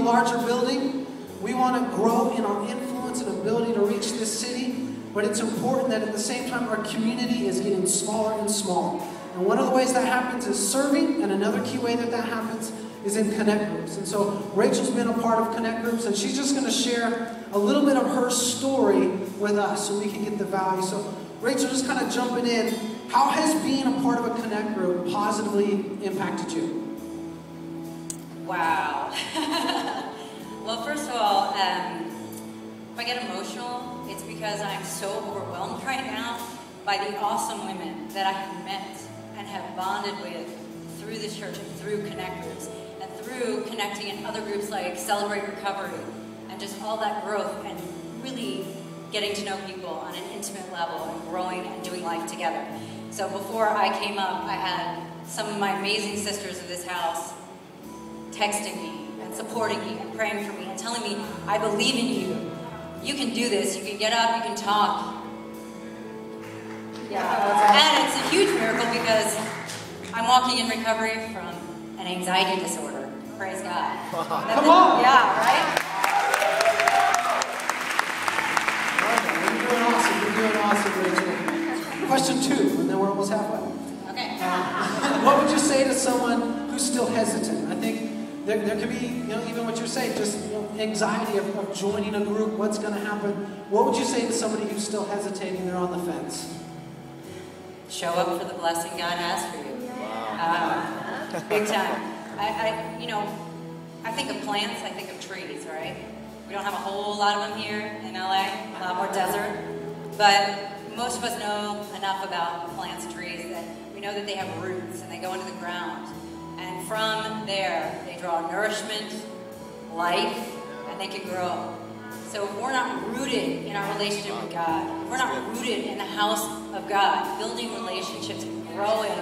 larger building. We want to grow in our influence and ability to reach this city, but it's important that at the same time our community is getting smaller and smaller. And one of the ways that happens is serving, and another key way that happens is in connect groups. And so Rachel's been a part of connect groups, and she's just going to share a little bit of her story with us so we can get the value. So Rachel, just kind of jumping in, how has being a part of a connect group positively impacted you? Wow. Well, first of all, if I get emotional, it's because I'm so overwhelmed right now by the awesome women that I have met and have bonded with through this church and through connect groups and through connecting in other groups like Celebrate Recovery and just all that growth and really getting to know people on an intimate level and growing and doing life together. So before I came up, I had some of my amazing sisters of this house texting me and supporting me and praying for me and telling me, I believe in you. You can do this. You can get up. You can talk. Yeah. And it's a huge miracle because I'm walking in recovery from an anxiety disorder. Praise God. Come on. Yeah, right? You're doing awesome. You're doing awesome, Rachel. Question 2, and then we're almost halfway. Okay. What would you say to someone who's still hesitant? I think there could be, even what you're saying, just anxiety of joining a group, what's going to happen. What would you say to somebody who's still hesitating, they're on the fence? Show up for the blessing God has for you. Wow. Big time. I think of plants, I think of trees, right? We don't have a whole lot of them here in LA, a lot more desert. But most of us know enough about plants and trees that we know that they have roots and they go into the ground. And from there, they draw nourishment, life, and they can grow. So if we're not rooted in our relationship with God, if we're not rooted in the house of God, building relationships, growing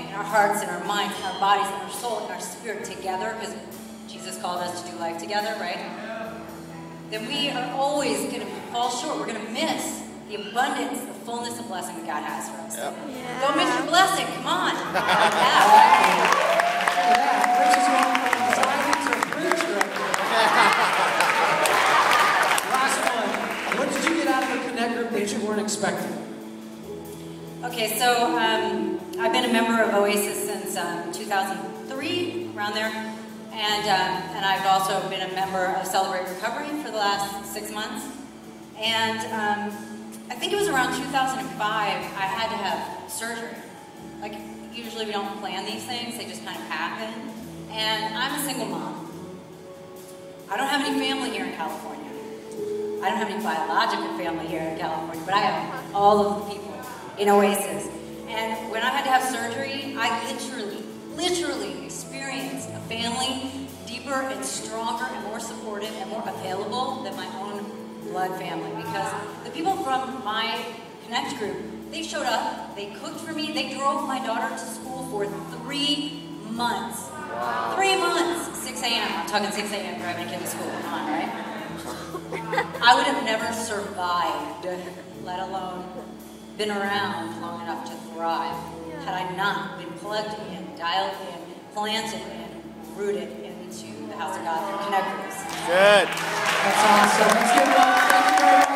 in our hearts and our minds and our bodies and our soul and our spirit together, because Jesus called us to do life together, right? Then we are always going to fall short. We're going to miss the abundance, the fullness of blessing that God has for us. Yep. Yeah. Don't miss your blessing. Come on. Rachel's going from anxiety to preacher. Last one. What did you get out of the connect group that you weren't expecting? Okay, so I've been a member of Oasis since 2003, around there. And I've also been a member of Celebrate Recovery for the last 6 months. And I think it was around 2005, I had to have surgery. Like, usually we don't plan these things, they just kind of happen. And I'm a single mom. I don't have any family here in California. I don't have any biological family here in California, but I have all of the people in Oasis. And when I had to have surgery, I literally experienced a family deeper and stronger and more supportive and more available than my own blood family, because the people from my Connect group, they showed up, they cooked for me, they drove my daughter to school for 3 months. Wow. 3 months, 6 a.m. I'm talking 6 a.m. driving a kid to school, come on, right? I would have never survived, let alone been around long enough to thrive, had I not been plugged in, dialed in, planted in, rooted into the house of God through Connect groups. Good. That's awesome. Let's give it up. Thank you very much.